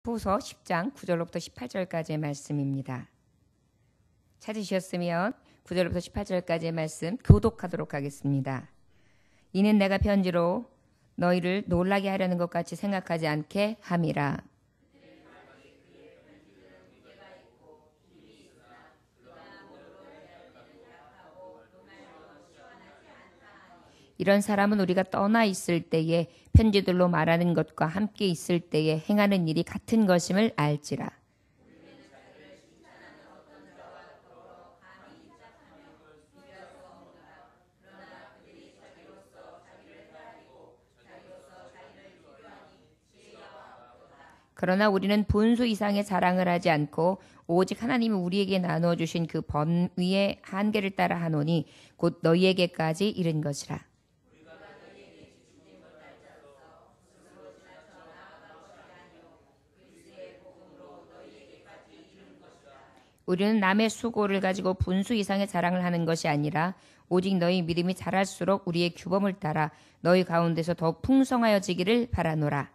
후서 10장 9절로부터 18절까지의 말씀입니다. 찾으셨으면 9절로부터 18절까지의 말씀 교독하도록 하겠습니다. 이는 내가 편지로 너희를 놀라게 하려는 것 같이 생각하지 않게 함이라. 이런 사람은 우리가 떠나 있을 때에 편지들로 말하는 것과 함께 있을 때에 행하는 일이 같은 것임을 알지라. 그러나 우리는 본수 이상의 자랑을 하지 않고 오직 하나님이 우리에게 나누어 주신 그 번위의 한계를 따라 하노니 곧 너희에게까지 이른 것이라. 우리는 남의 수고를 가지고 분수 이상의 자랑을 하는 것이 아니라 오직 너희 믿음이 자랄수록 우리의 규범을 따라 너희 가운데서 더욱 풍성하여지기를 바라노라.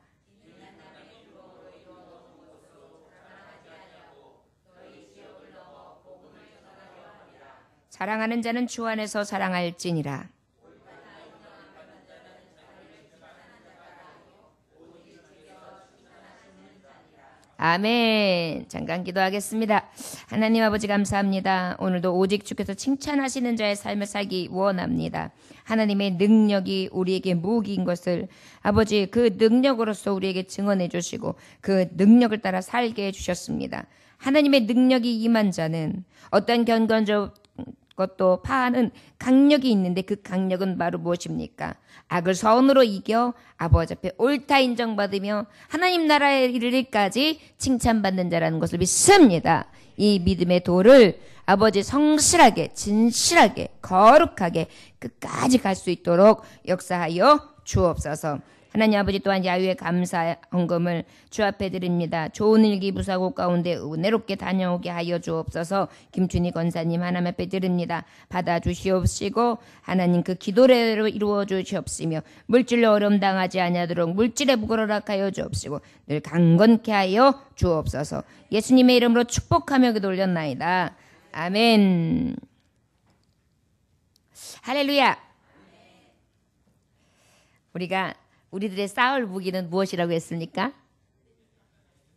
자랑하는 자는 주 안에서 자랑할지니라. 아멘. 잠깐 기도하겠습니다. 하나님 아버지 감사합니다. 오늘도 오직 주께서 칭찬하시는 자의 삶을 살기 원합니다. 하나님의 능력이 우리에게 무기인 것을 아버지 그 능력으로서 우리에게 증언해 주시고 그 능력을 따라 살게 해주셨습니다. 하나님의 능력이 임한 자는 어떤 견건적 것도 파하는 강력이 있는데 그 강력은 바로 무엇입니까? 악을 선으로 이겨 아버지 앞에 옳다 인정받으며 하나님 나라에 이르기까지 칭찬받는 자라는 것을 믿습니다. 이 믿음의 도를 아버지 성실하게 진실하게 거룩하게 끝까지 갈 수 있도록 역사하여 주옵소서. 하나님 아버지 또한 야유의 감사 헌금을 주 앞에 드립니다. 좋은 일기 무사고 가운데 은혜롭게 다녀오게 하여 주옵소서. 김춘희 권사님 하나님 앞에 드립니다. 받아주시옵시고 하나님 그 기도대로 이루어 주시옵시며 물질로 어려움 당하지 아니하도록 물질에 무거워라 하여 주옵시고 늘 강건케 하여 주옵소서. 예수님의 이름으로 축복하며 기도 올렸나이다. 아멘. 할렐루야. 우리들의 싸울 무기는 무엇이라고 했습니까?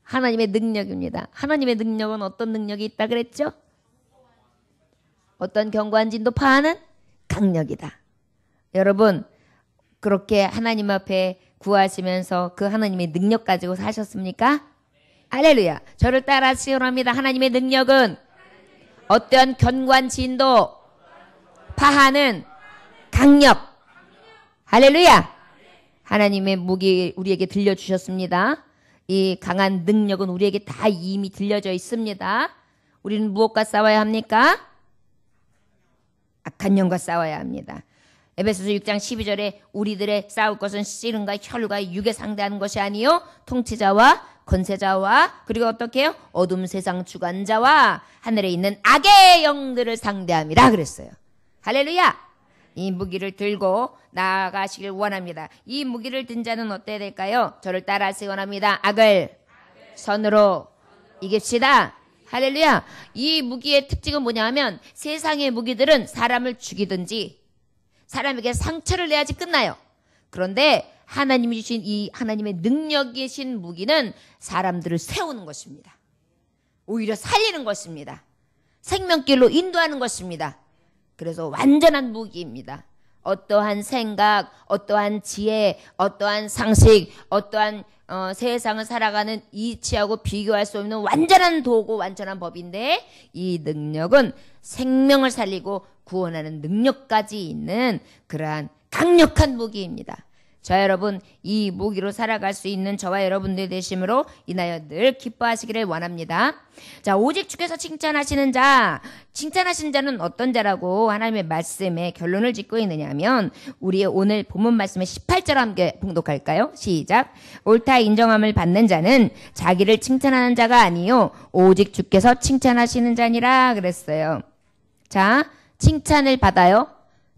하나님의 능력입니다. 하나님의 능력은 어떤 능력이 있다 그랬죠? 어떤 견고한 진도 파하는 강력이다. 여러분 그렇게 하나님 앞에 구하시면서 그 하나님의 능력 가지고 사셨습니까? 할렐루야. 저를 따라 시원합니다. 하나님의 능력은 어떤 견고한 진도 파하는 강력. 할렐루야. 하나님의 무기 우리에게 들려주셨습니다. 이 강한 능력은 우리에게 다 이미 들려져 있습니다. 우리는 무엇과 싸워야 합니까? 악한 영과 싸워야 합니다. 에베소서 6장 12절에 우리들의 싸울 것은 씨름과 혈과 육에 상대하는 것이 아니요 통치자와 권세자와 그리고 어떻게 해요? 어둠 세상 주관자와 하늘에 있는 악의 영들을 상대함이라 그랬어요. 할렐루야. 이 무기를 들고 나아가시길 원합니다. 이 무기를 든 자는 어때야 될까요? 저를 따라하시기 원합니다. 악을 선으로 이깁시다. 할렐루야. 이 무기의 특징은 뭐냐 하면 세상의 무기들은 사람을 죽이든지 사람에게 상처를 내야지 끝나요. 그런데 하나님이 주신 이 하나님의 능력이신 무기는 사람들을 세우는 것입니다. 오히려 살리는 것입니다. 생명길로 인도하는 것입니다. 그래서 완전한 무기입니다. 어떠한 생각, 어떠한 지혜, 어떠한 상식, 어떠한 세상을 살아가는 이치하고 비교할 수 없는 완전한 도구, 완전한 법인데 이 능력은 생명을 살리고 구원하는 능력까지 있는 그러한 강력한 무기입니다. 자 여러분 이 무기로 살아갈 수 있는 저와 여러분들 되심으로 인하여 늘 기뻐하시기를 원합니다. 자 오직 주께서 칭찬하시는 자는 어떤 자라고 하나님의 말씀에 결론을 짓고 있느냐면 우리의 오늘 본문 말씀의 18절 함께 봉독할까요? 시작. 옳다 인정함을 받는 자는 자기를 칭찬하는 자가 아니요 오직 주께서 칭찬하시는 자니라 그랬어요. 자 칭찬을 받아요.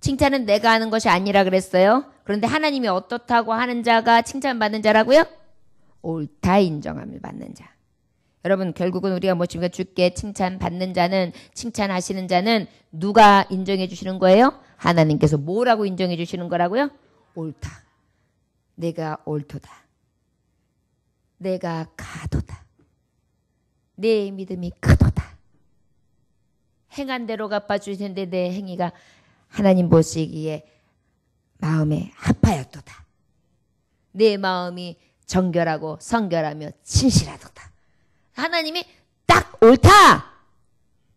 칭찬은 내가 하는 것이 아니라 그랬어요. 그런데 하나님이 어떻다고 하는 자가 칭찬받는 자라고요? 옳다 인정함을 받는 자. 여러분 결국은 우리가 뭐십니까? 주께 칭찬받는 자는, 칭찬하시는 자는 누가 인정해 주시는 거예요? 하나님께서 뭐라고 인정해 주시는 거라고요? 옳다. 내가 옳도다. 내가 가도다. 내 믿음이 크도다. 행한 대로 갚아주시는데 내 행위가 하나님 보시기에 마음에 합하였도다. 내 마음이 정결하고 성결하며 진실하도다. 하나님이 딱 옳다!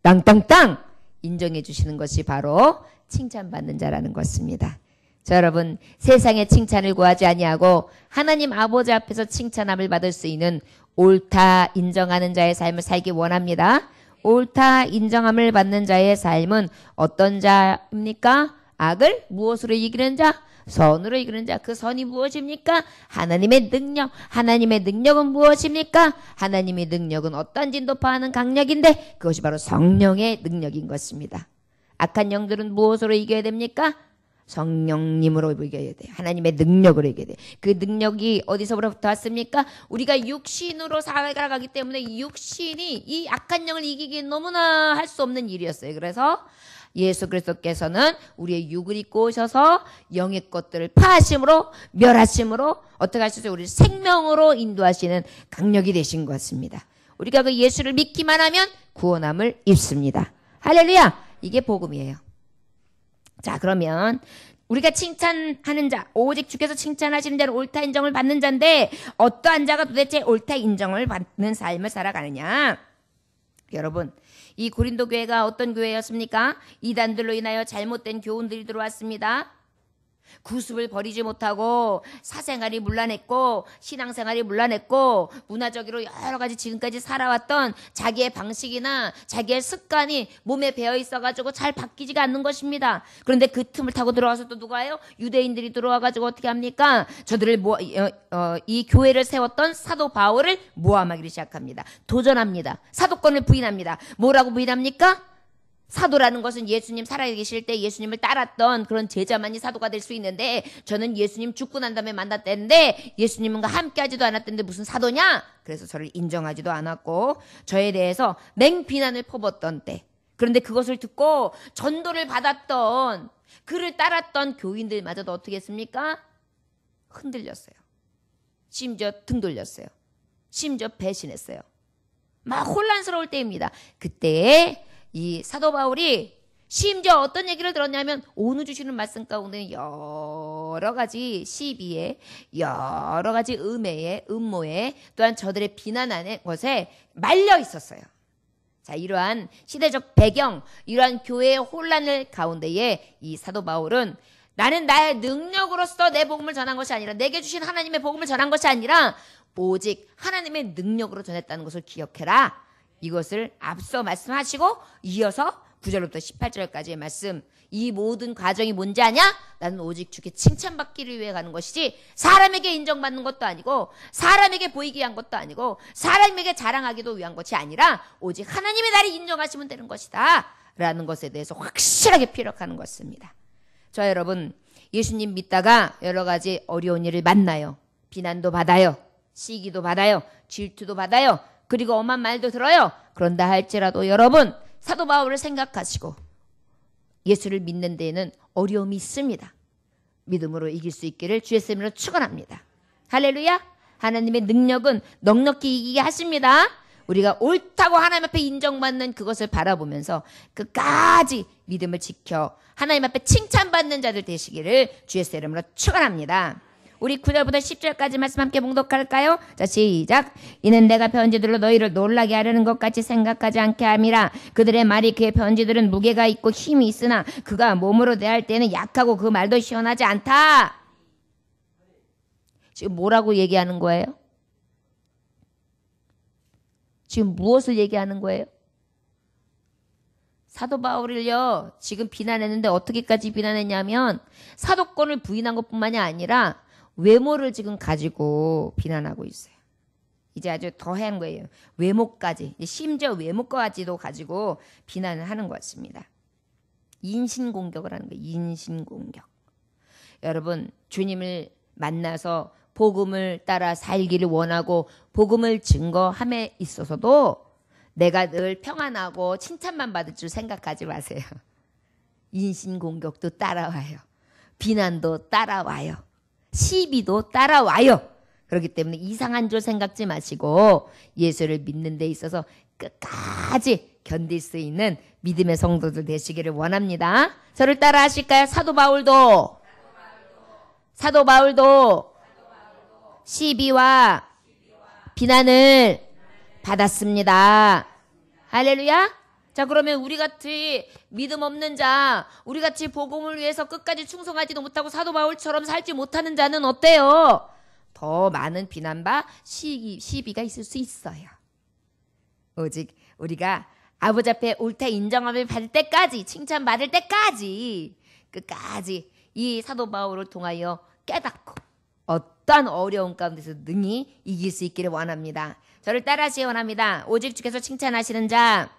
땅땅땅! 인정해 주시는 것이 바로 칭찬받는 자라는 것입니다. 자, 여러분 세상의 칭찬을 구하지 아니하고 하나님 아버지 앞에서 칭찬함을 받을 수 있는 옳다 인정하는 자의 삶을 살기 원합니다. 옳다 인정함을 받는 자의 삶은 어떤 자입니까? 악을 무엇으로 이기는 자? 선으로 이기는 자. 그 선이 무엇입니까? 하나님의 능력. 하나님의 능력은 무엇입니까? 하나님의 능력은 어떠한 진도파하는 강력인데 그것이 바로 성령의 능력인 것입니다. 악한 영들은 무엇으로 이겨야 됩니까? 성령님으로 이겨야 돼요. 하나님의 능력으로 이겨야 돼요. 그 능력이 어디서부터 왔습니까? 우리가 육신으로 살아가기 때문에 이 육신이 이 악한 영을 이기기 너무나 할 수 없는 일이었어요. 그래서 예수 그리스도께서는 우리의 육을 입고 오셔서 영의 것들을 파하심으로 멸하심으로 어떻게 하셨어요? 우리를 생명으로 인도하시는 강력이 되신 것입니다. 우리가 그 예수를 믿기만 하면 구원함을 입습니다. 할렐루야! 이게 복음이에요. 자, 그러면 우리가 칭찬하는 자, 오직 주께서 칭찬하시는 자는 옳다 인정을 받는 자인데 어떠한 자가 도대체 옳다 인정을 받는 삶을 살아가느냐? 여러분, 이 고린도 교회가 어떤 교회였습니까? 이단들로 인하여 잘못된 교훈들이 들어왔습니다. 구습을 버리지 못하고 사생활이 문란했고 신앙생활이 문란했고 문화적으로 여러 가지 지금까지 살아왔던 자기의 방식이나 자기의 습관이 몸에 배어 있어가지고 잘 바뀌지가 않는 것입니다. 그런데 그 틈을 타고 들어와서 또 누가요? 유대인들이 들어와가지고 어떻게 합니까? 저들을 이 교회를 세웠던 사도 바울을 모함하기 시작합니다. 도전합니다. 사도권을 부인합니다. 뭐라고 부인합니까? 사도라는 것은 예수님 살아계실 때 예수님을 따랐던 그런 제자만이 사도가 될 수 있는데 저는 예수님 죽고 난 다음에 만났다는데 예수님과 함께 하지도 않았던데 무슨 사도냐? 그래서 저를 인정하지도 않았고 저에 대해서 맹비난을 퍼붓던 때, 그런데 그것을 듣고 전도를 받았던 그를 따랐던 교인들마저도 어떻게 했습니까? 흔들렸어요. 심지어 등 돌렸어요. 심지어 배신했어요. 막 혼란스러울 때입니다. 그때에 이 사도 바울이 심지어 어떤 얘기를 들었냐면 오늘 주시는 말씀 가운데는 여러 가지 시비에 여러 가지 음해에 음모에 또한 저들의 비난하는 것에 말려 있었어요. 자, 이러한 시대적 배경, 이러한 교회의 혼란을 가운데에 이 사도 바울은 나는 나의 능력으로서 내 복음을 전한 것이 아니라 내게 주신 하나님의 복음을 전한 것이 아니라 오직 하나님의 능력으로 전했다는 것을 기억해라. 이것을 앞서 말씀하시고 이어서 9절부터 18절까지의 말씀, 이 모든 과정이 뭔지 아냐? 나는 오직 주께 칭찬받기를 위해 가는 것이지 사람에게 인정받는 것도 아니고 사람에게 보이게 한 것도 아니고 사람에게 자랑하기도 위한 것이 아니라 오직 하나님의 나를 인정하시면 되는 것이다 라는 것에 대해서 확실하게 피력하는 것입니다. 저 여러분, 예수님 믿다가 여러 가지 어려운 일을 만나요. 비난도 받아요. 시기도 받아요. 질투도 받아요. 그리고 엄한 말도 들어요. 그런다 할지라도 여러분, 사도 바울을 생각하시고 예수를 믿는 데에는 어려움이 있습니다. 믿음으로 이길 수 있기를 주의 이름으로 축원합니다. 할렐루야. 하나님의 능력은 넉넉히 이기게 하십니다. 우리가 옳다고 하나님 앞에 인정받는 그것을 바라보면서 끝까지 믿음을 지켜 하나님 앞에 칭찬받는 자들 되시기를 주의 이름으로 축원합니다. 우리 9절부터 10절까지 말씀 함께 봉독할까요? 자, 시작. 이는 내가 편지들로 너희를 놀라게 하려는 것 같이 생각하지 않게 함이라. 그들의 말이 그의 편지들은 무게가 있고 힘이 있으나 그가 몸으로 대할 때는 약하고 그 말도 시원하지 않다. 지금 뭐라고 얘기하는 거예요? 지금 무엇을 얘기하는 거예요? 사도 바울을요, 지금 비난했는데 어떻게까지 비난했냐면 사도권을 부인한 것뿐만이 아니라 외모를 지금 가지고 비난하고 있어요. 이제 아주 더한 거예요. 외모까지, 심지어 외모까지도 가지고 비난을 하는 것입니다. 인신공격을 하는 거예요. 인신공격. 여러분, 주님을 만나서 복음을 따라 살기를 원하고 복음을 증거함에 있어서도 내가 늘 평안하고 칭찬만 받을 줄 생각하지 마세요. 인신공격도 따라와요. 비난도 따라와요. 시비도 따라와요. 그렇기 때문에 이상한 줄 생각지 마시고 예수를 믿는 데 있어서 끝까지 견딜 수 있는 믿음의 성도들 되시기를 원합니다. 저를 따라 하실까요? 사도 바울도 시비와 비난을 받았습니다. 할렐루야. 자, 그러면 우리 같이 믿음 없는 자, 우리 같이 복음을 위해서 끝까지 충성하지도 못하고 사도 바울처럼 살지 못하는 자는 어때요? 더 많은 비난과 시비가 있을 수 있어요. 오직 우리가 아버지 앞에 옳다 인정함을 받을 때까지, 칭찬받을 때까지 끝까지 이 사도 바울을 통하여 깨닫고 어떠한 어려운 가운데서 능히 이길 수 있기를 원합니다. 저를 따라하시기 원합니다. 오직 주께서 칭찬하시는 자,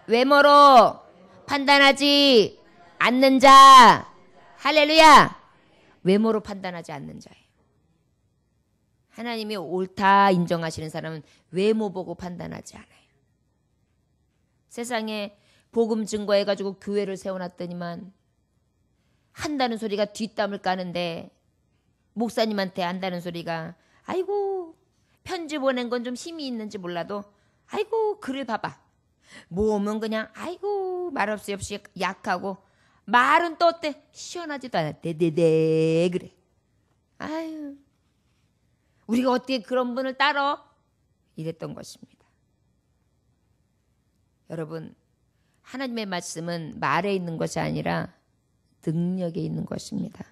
외모로 판단하지 않는 자. 할렐루야. 외모로 판단하지 않는 자예요. 하나님이 옳다 인정하시는 사람은 외모 보고 판단하지 않아요. 세상에 복음 증거해가지고 교회를 세워놨더니만 한다는 소리가 뒷담을 까는데 목사님한테 한다는 소리가 아이고 편지 보낸 건 좀 힘이 있는지 몰라도 아이고 글을 봐봐. 몸은 그냥 아이고 말없이 없이 약하고 말은 또 어때? 시원하지도 않아. 데데데 그래. 아유 우리가 어떻게 그런 분을 따라? 이랬던 것입니다. 여러분 하나님의 말씀은 말에 있는 것이 아니라 능력에 있는 것입니다.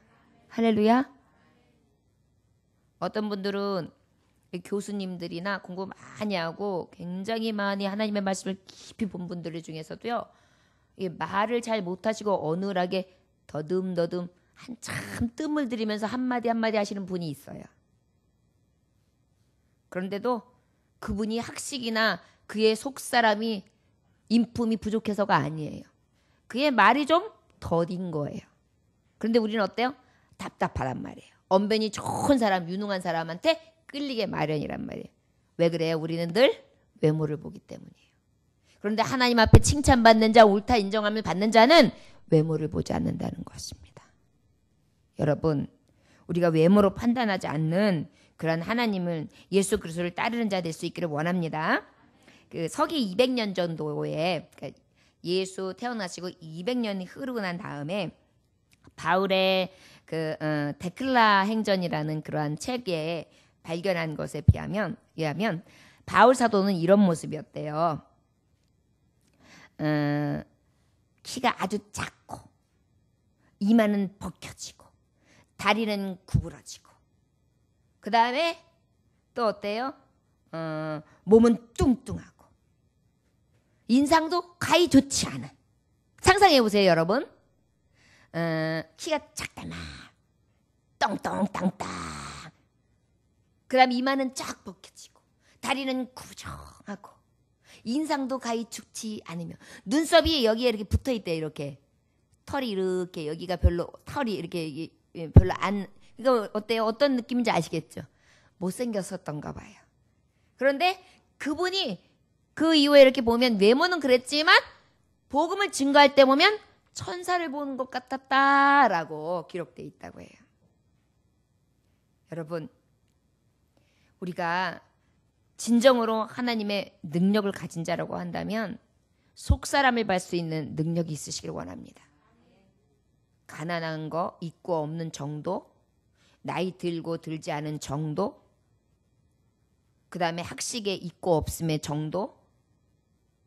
할렐루야. 어떤 분들은 교수님들이나 공부 많이 하고 굉장히 많이 하나님의 말씀을 깊이 본 분들 중에서도요. 말을 잘 못하시고 어눌하게 더듬더듬 한참 뜸을 들이면서 한마디 한마디 하시는 분이 있어요. 그런데도 그분이 학식이나 그의 속사람이 인품이 부족해서가 아니에요. 그의 말이 좀 더딘 거예요. 그런데 우리는 어때요? 답답하단 말이에요. 언변이 좋은 사람, 유능한 사람한테 끌리게 마련이란 말이에요. 왜 그래요? 우리는 늘 외모를 보기 때문이에요. 그런데 하나님 앞에 칭찬받는 자, 옳다 인정함을 받는 자는 외모를 보지 않는다는 것입니다. 여러분, 우리가 외모로 판단하지 않는 그런 하나님은 예수 그리스도를 따르는 자 될 수 있기를 원합니다. 그 서기 200년 전도에 그러니까 예수 태어나시고 200년이 흐르고 난 다음에 바울의 그 데클라 행전이라는 그러한 책에 발견한 것에 의하면 바울 사도는 이런 모습이었대요. 키가 아주 작고 이마는 벗겨지고 다리는 구부러지고 그 다음에 또 어때요? 몸은 뚱뚱하고 인상도 가히 좋지 않은. 상상해 보세요 여러분. 키가 작다마 똥똥땅땅 그 다음 이마는 쫙 벗겨지고 다리는 구부정하고 인상도 가히 죽지 않으며 눈썹이 여기에 이렇게 붙어있대요. 이렇게 털이 이렇게 여기가 별로 털이 이렇게 별로 안 이거 어때요? 어떤 느낌인지 아시겠죠? 못생겼었던가 봐요. 그런데 그분이 그 이후에 이렇게 보면 외모는 그랬지만 복음을 증거할 때 보면 천사를 보는 것 같았다라고 기록되어 있다고 해요. 여러분 우리가 진정으로 하나님의 능력을 가진 자라고 한다면 속사람을 볼 수 있는 능력이 있으시길 원합니다. 가난한 거 있고 없는 정도, 나이 들고 들지 않은 정도, 그 다음에 학식에 있고 없음의 정도,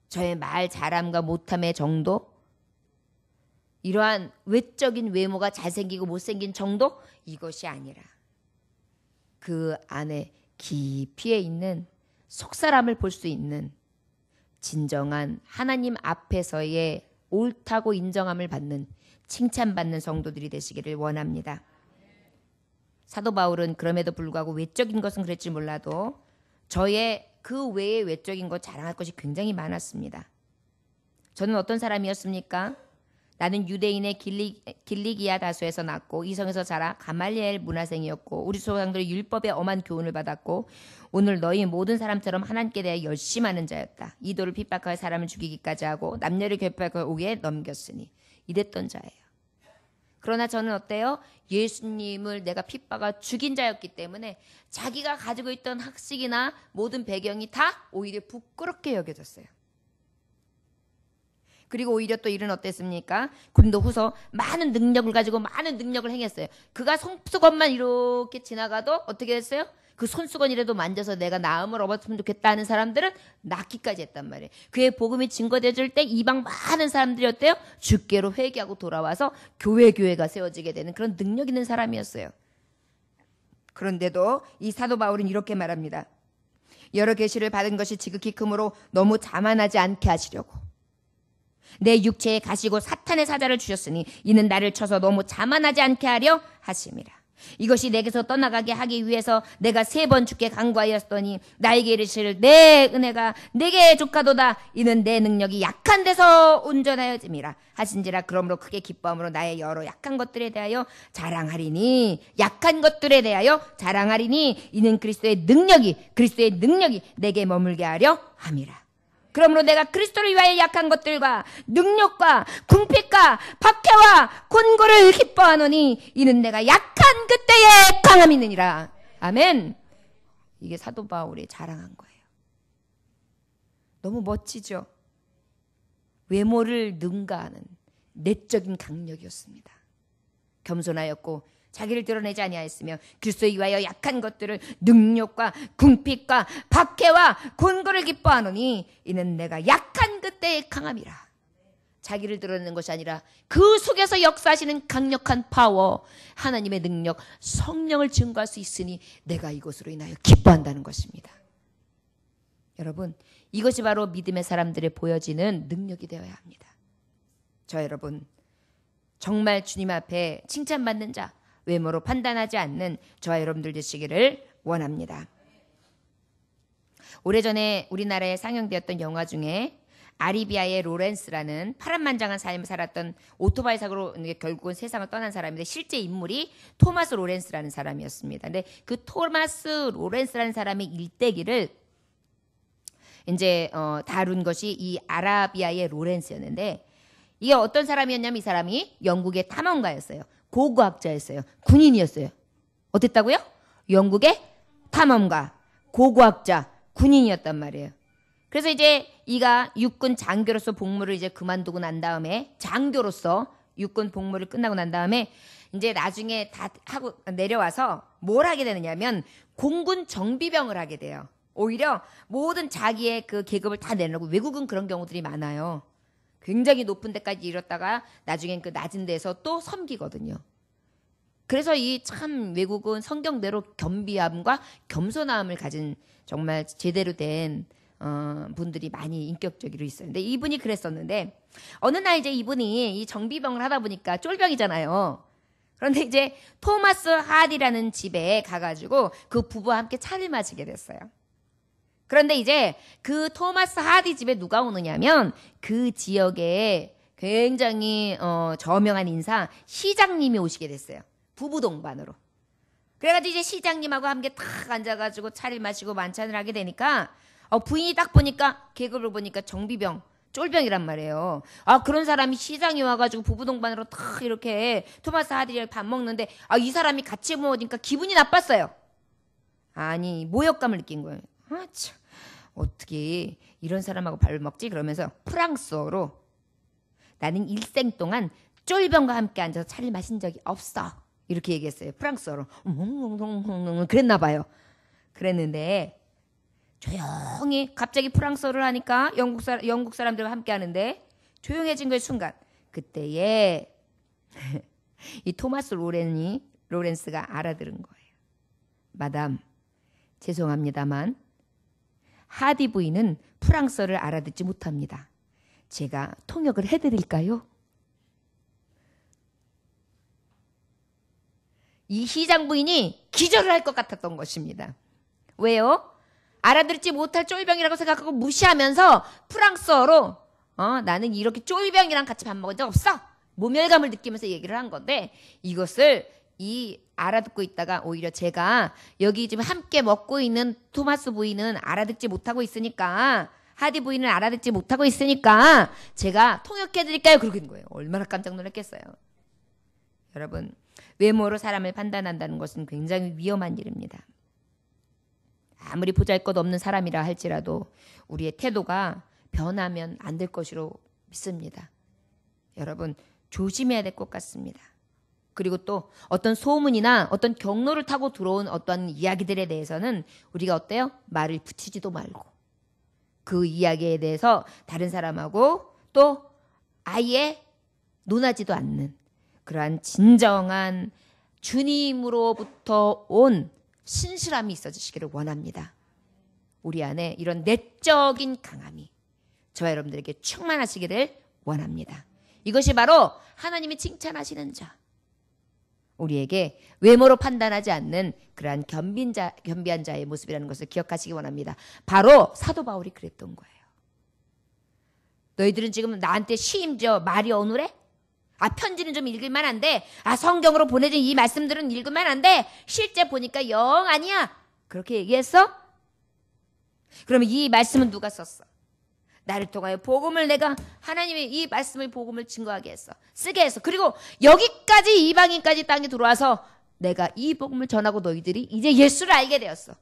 저의 말 잘함과 못함의 정도, 이러한 외적인 외모가 잘생기고 못생긴 정도, 이것이 아니라 그 안에 깊이에 있는 속사람을 볼 수 있는 진정한 하나님 앞에서의 옳다고 인정함을 받는 칭찬받는 성도들이 되시기를 원합니다. 사도 바울은 그럼에도 불구하고 외적인 것은 그랬지 몰라도 저의 그 외의 외적인 것 자랑할 것이 굉장히 많았습니다. 저는 어떤 사람이었습니까? 나는 유대인의 길리기아 다소에서 났고 이성에서 자라 가말리엘 문화생이었고 우리 조상들의 율법에 엄한 교훈을 받았고 오늘 너희 모든 사람처럼 하나님께 대해 열심하는 자였다. 이도를 핍박하여 사람을 죽이기까지 하고 남녀를 결박하여 오게 넘겼으니 이랬던 자예요. 그러나 저는 어때요? 예수님을 내가 핍박하 죽인 자였기 때문에 자기가 가지고 있던 학식이나 모든 배경이 다 오히려 부끄럽게 여겨졌어요. 그리고 오히려 또 일은 어땠습니까? 고린도후서 많은 능력을 가지고 많은 능력을 행했어요. 그가 손수건만 이렇게 지나가도 어떻게 됐어요? 그 손수건이라도 만져서 내가 나음을 얻었으면 좋겠다 하는 사람들은 낫기까지 했단 말이에요. 그의 복음이 증거되어질 때 이방 많은 사람들이 어때요? 주께로 회개하고 돌아와서 교회가 세워지게 되는 그런 능력 있는 사람이었어요. 그런데도 이 사도 바울은 이렇게 말합니다. 여러 계시를 받은 것이 지극히 크므로 너무 자만하지 않게 하시려고 내 육체에 가시고 사탄의 사자를 주셨으니 이는 나를 쳐서 너무 자만하지 않게 하려 하심이라. 이것이 내게서 떠나가게 하기 위해서 내가 3번 주께 간구하였더니 나에게 이르시를 내 은혜가 내게 족하도다. 이는 내 능력이 약한 데서 온전하여짐이라 하신지라. 그러므로 크게 기뻐함으로 나의 여러 약한 것들에 대하여 자랑하리니 이는 그리스도의 능력이 내게 머물게 하려 함이라. 그러므로 내가 그리스도를 위하여 약한 것들과 능력과 궁핍과 박해와 곤고를 기뻐하노니 이는 내가 약한 그때에 강함이 있느니라. 아멘. 이게 사도 바울이 자랑한 거예요. 너무 멋지죠. 외모를 능가하는 내적인 강력이었습니다. 겸손하였고 자기를 드러내지 아니하였으며 그리스도에 위하여 약한 것들을 능력과 궁핍과 박해와 곤고를 기뻐하노니 이는 내가 약한 그때에 강함이라. 자기를 드러내는 것이 아니라 그 속에서 역사하시는 강력한 파워, 하나님의 능력, 성령을 증거할 수 있으니 내가 이것으로 인하여 기뻐한다는 것입니다. 여러분, 이것이 바로 믿음의 사람들의 보여지는 능력이 되어야 합니다. 저 여러분, 정말 주님 앞에 칭찬받는 자, 외모로 판단하지 않는 저와 여러분들 되시기를 원합니다. 오래전에 우리나라에 상영되었던 영화 중에 아리비아의 로렌스라는 파란만장한 삶을 살았던 오토바이 사고로 결국은 세상을 떠난 사람인데 실제 인물이 토마스 로렌스라는 사람이었습니다. 근데 그 토마스 로렌스라는 사람의 일대기를 이제 다룬 것이 이 아라비아의 로렌스였는데 이게 어떤 사람이었냐면 이 사람이 영국의 탐험가였어요. 고고학자였어요. 군인이었어요. 어땠다고요? 영국의 탐험가, 고고학자, 군인이었단 말이에요. 그래서 이제 이가 육군 장교로서 복무를 이제 그만두고 난 다음에 장교로서 육군 복무를 끝나고 난 다음에 이제 나중에 다 하고 내려와서 뭘 하게 되느냐면 공군 정비병을 하게 돼요. 오히려 모든 자기의 그 계급을 다 내놓고 외국은 그런 경우들이 많아요. 굉장히 높은 데까지 이뤘다가 나중엔 그 낮은 데서 또 섬기거든요. 그래서 이 참 외국은 성경대로 겸비함과 겸손함을 가진 정말 제대로 된 분들이 많이 인격적으로 있어요. 근데 이분이 그랬었는데 어느 날 이제 이분이 이 정비병을 하다 보니까 쫄병이잖아요. 그런데 이제 토마스 하디라는 집에 가가지고 그 부부와 함께 차를 마시게 됐어요. 그런데 이제 그 토마스 하디 집에 누가 오느냐면 그 지역에 굉장히 저명한 인사 시장님이 오시게 됐어요. 부부 동반으로. 그래가지고 이제 시장님하고 함께 탁 앉아가지고 차를 마시고 만찬을 하게 되니까 부인이 딱 보니까 계급을 보니까 정비병, 쫄병이란 말이에요. 그런 사람이 시장에 와가지고 부부 동반으로 탁 이렇게 토마스 하디랑 밥 먹는데 이 사람이 같이 먹으니까 기분이 나빴어요. 아니 모욕감을 느낀 거예요. 참. 어떻게 이런 사람하고 밥을 먹지? 그러면서 프랑스어로 나는 일생 동안 쫄병과 함께 앉아서 차를 마신 적이 없어. 이렇게 얘기했어요. 프랑스어로. 그랬나 봐요. 그랬는데 조용히 갑자기 프랑스어를 하니까 영국 사람들과 함께 하는데 조용해진 그 순간 그때에 이 토마스 로렌스가 알아들은 거예요. 마담, 죄송합니다만 하디 부인은 프랑스어를 알아듣지 못합니다. 제가 통역을 해드릴까요? 이 시장 부인이 기절을 할 것 같았던 것입니다. 왜요? 알아듣지 못할 쫄병이라고 생각하고 무시하면서 프랑스어로 나는 이렇게 쫄병이랑 같이 밥 먹은 적 없어. 모멸감을 느끼면서 얘기를 한 건데 이것을 알아듣고 있다가 오히려 제가 여기 지금 함께 먹고 있는 토마스 부인은 알아듣지 못하고 있으니까 하디 부인은 알아듣지 못하고 있으니까 제가 통역해 드릴까요? 그러고 있는 거예요. 얼마나 깜짝 놀랐겠어요. 여러분, 외모로 사람을 판단한다는 것은 굉장히 위험한 일입니다. 아무리 보잘것없는 사람이라 할지라도 우리의 태도가 변하면 안 될 것으로 믿습니다. 여러분, 조심해야 될 것 같습니다. 그리고 또 어떤 소문이나 어떤 경로를 타고 들어온 어떤 이야기들에 대해서는 우리가 어때요? 말을 붙이지도 말고 그 이야기에 대해서 다른 사람하고 또 아예 논하지도 않는 그러한 진정한 주님으로부터 온 신실함이 있어지시기를 원합니다. 우리 안에 이런 내적인 강함이 저와 여러분들에게 충만하시기를 원합니다. 이것이 바로 하나님이 칭찬하시는 자, 우리에게 외모로 판단하지 않는 그러한 겸비한 자의 모습이라는 것을 기억하시기 원합니다. 바로 사도 바울이 그랬던 거예요. 너희들은 지금 나한테 시임져 말이 어눌해? 편지는 좀 읽을만 한데 성경으로 보내진 이 말씀들은 읽을만 한데 실제 보니까 영 아니야. 그렇게 얘기했어? 그러면 이 말씀은 누가 썼어? 나를 통하여 복음을 내가 하나님의 이 말씀의 복음을 증거하게 했어. 쓰게 했어. 그리고 여기까지 이방인까지 땅에 들어와서 내가 이 복음을 전하고 너희들이 이제 예수를 알게 되었어.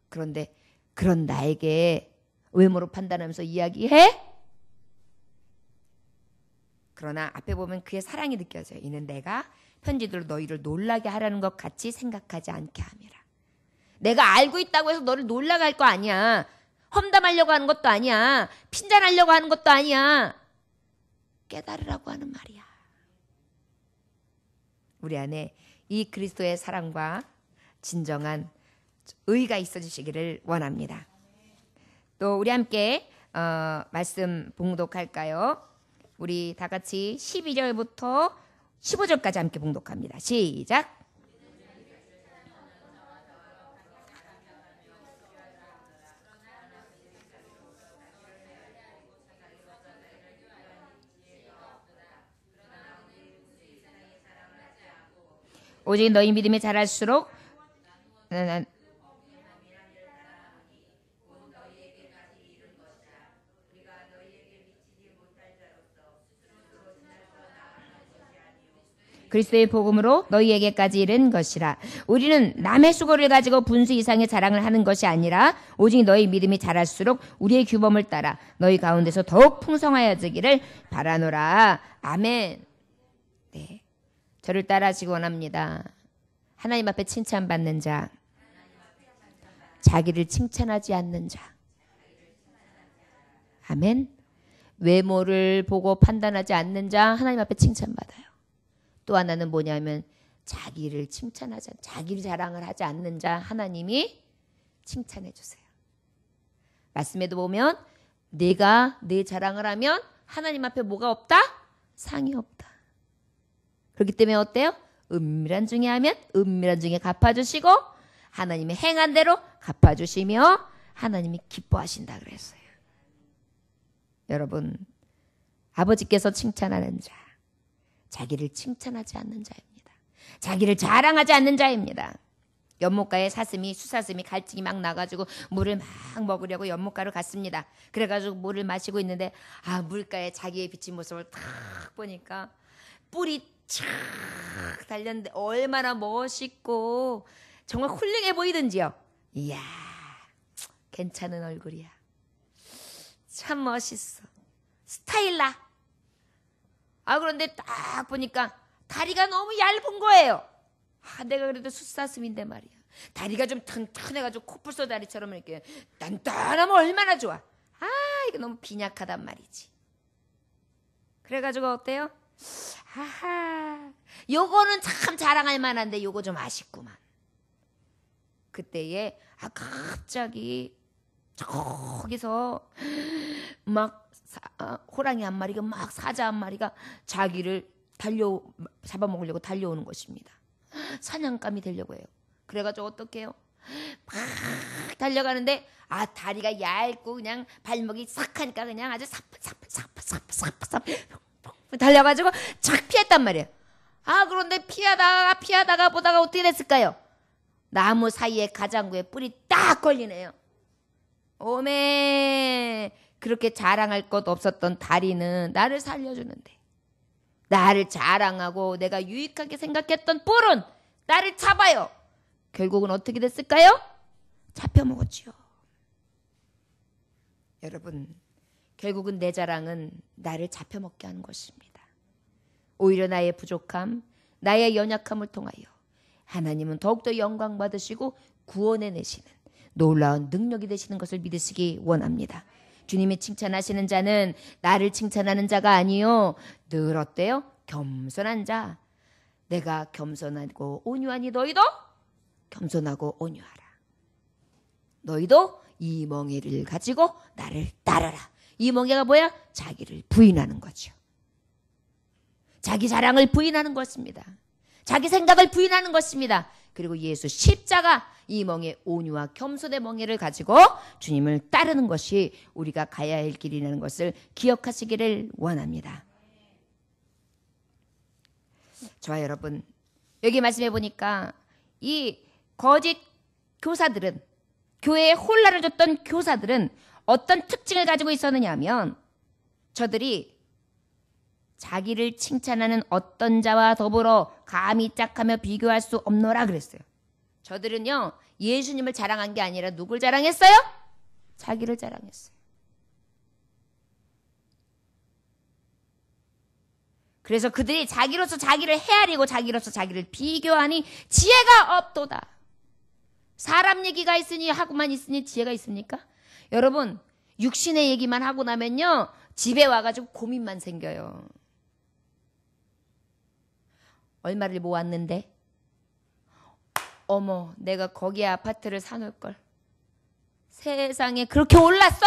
그런데 그런 나에게 외모로 판단하면서 이야기해? 그러나 앞에 보면 그의 사랑이 느껴져요. 이는 내가 편지들로 너희를 놀라게 하라는 것 같이 생각하지 않게 함이라. 내가 알고 있다고 해서 너를 놀라게 할 거 아니야. 험담하려고 하는 것도 아니야. 핀잔하려고 하는 것도 아니야. 깨달으라고 하는 말이야. 우리 안에 이 그리스도의 사랑과 진정한 의가 있어지시기를 원합니다. 또 우리 함께 말씀 봉독할까요? 우리 다 같이 12절부터 15절까지 함께 봉독합니다. 시작. 오직 너희 믿음이 자랄수록 그리스도의 복음으로 너희에게까지 이른 것이라. 우리는 남의 수고를 가지고 분수 이상의 자랑을 하는 것이 아니라 오직 너희 믿음이 자랄수록 우리의 규범을 따라 너희 가운데서 더욱 풍성하여지기를 바라노라. 아멘. 네, 저를 따라하시기 원합니다. 하나님 앞에 칭찬받는 자, 자기를 칭찬하지 않는 자. 아멘. 외모를 보고 판단하지 않는 자, 하나님 앞에 칭찬받아요. 또 하나는 뭐냐면 자기를 칭찬하지, 자기를 자랑을 하지 않는 자, 하나님이 칭찬해 주세요. 말씀에도 보면 내가 내 자랑을 하면 하나님 앞에 뭐가 없다? 상이 없다. 그렇기 때문에 어때요? 은밀한 중에 하면 은밀한 중에 갚아주시고 하나님의 행한 대로 갚아주시며 하나님이 기뻐하신다 그랬어요. 여러분, 아버지께서 칭찬하는 자, 자기를 칭찬하지 않는 자입니다. 자기를 자랑하지 않는 자입니다. 연못가에 수사슴이 갈증이 막 나가지고 물을 막 먹으려고 연못가로 갔습니다. 그래가지고 물을 마시고 있는데 물가에 자기의 비친 모습을 딱 보니까 뿔이 쫙 달렸는데 얼마나 멋있고 정말 훌륭해 보이던지요. 이야, 괜찮은 얼굴이야. 참 멋있어. 스타일나. 그런데 딱 보니까 다리가 너무 얇은 거예요. 내가 그래도 숫사슴인데 말이야. 다리가 좀 튼튼해가지고 코뿔소 다리처럼 이렇게 단단하면 얼마나 좋아. 이거 너무 빈약하단 말이지. 그래가지고 어때요? 요거는 참 자랑할 만한데 요거 좀 아쉽구만. 그때에 갑자기 저기서 막 호랑이 한 마리가 막 사자 한 마리가 자기를 잡아먹으려고 달려오는 것입니다. 사냥감이 되려고 해요. 그래가지고 어떻게 해요? 막 달려가는데 다리가 얇고 그냥 발목이 싹 하니까 그냥 아주 사프사프 달려가지고 착 피했단 말이에요. 아, 그런데 피하다가 보다가 어떻게 됐을까요? 나무 사이에 가장구에 뿔이 딱 걸리네요. 오메, 그렇게 자랑할 것 없었던 다리는 나를 살려주는데, 나를 자랑하고 내가 유익하게 생각했던 뿔은 나를 잡아요. 결국은 어떻게 됐을까요? 잡혀먹었지요. 여러분, 결국은 내 자랑은 나를 잡혀먹게 하는 것입니다. 오히려 나의 부족함, 나의 연약함을 통하여 하나님은 더욱더 영광 받으시고 구원해내시는 놀라운 능력이 되시는 것을 믿으시기 원합니다. 주님이 칭찬하시는 자는 나를 칭찬하는 자가 아니요, 늘 어때요? 겸손한 자. 내가 겸손하고 온유하니 너희도 겸손하고 온유하라. 너희도 이 멍에를 가지고 나를 따르라. 이 멍에가 뭐야? 자기를 부인하는 거죠. 자기 자랑을 부인하는 것입니다. 자기 생각을 부인하는 것입니다. 그리고 예수 십자가, 이 멍에 온유와 겸손의 멍에를 가지고 주님을 따르는 것이 우리가 가야 할 길이라는 것을 기억하시기를 원합니다. 저와 여러분, 여기 말씀해 보니까 이 거짓 교사들은, 교회에 혼란을 줬던 교사들은 어떤 특징을 가지고 있었느냐 하면, 저들이 자기를 칭찬하는 어떤 자와 더불어 감히 짝하며 비교할 수 없노라 그랬어요. 저들은요, 예수님을 자랑한 게 아니라 누굴 자랑했어요? 자기를 자랑했어요. 그래서 그들이 자기로서 자기를 헤아리고 자기로서 자기를 비교하니 지혜가 없도다. 사람 얘기가 있으니 하고만 있으니 지혜가 있습니까? 여러분, 육신의 얘기만 하고 나면요, 집에 와가지고 고민만 생겨요. 얼마를 모았는데? 어머, 내가 거기에 아파트를 사놓을걸. 세상에 그렇게 올랐어?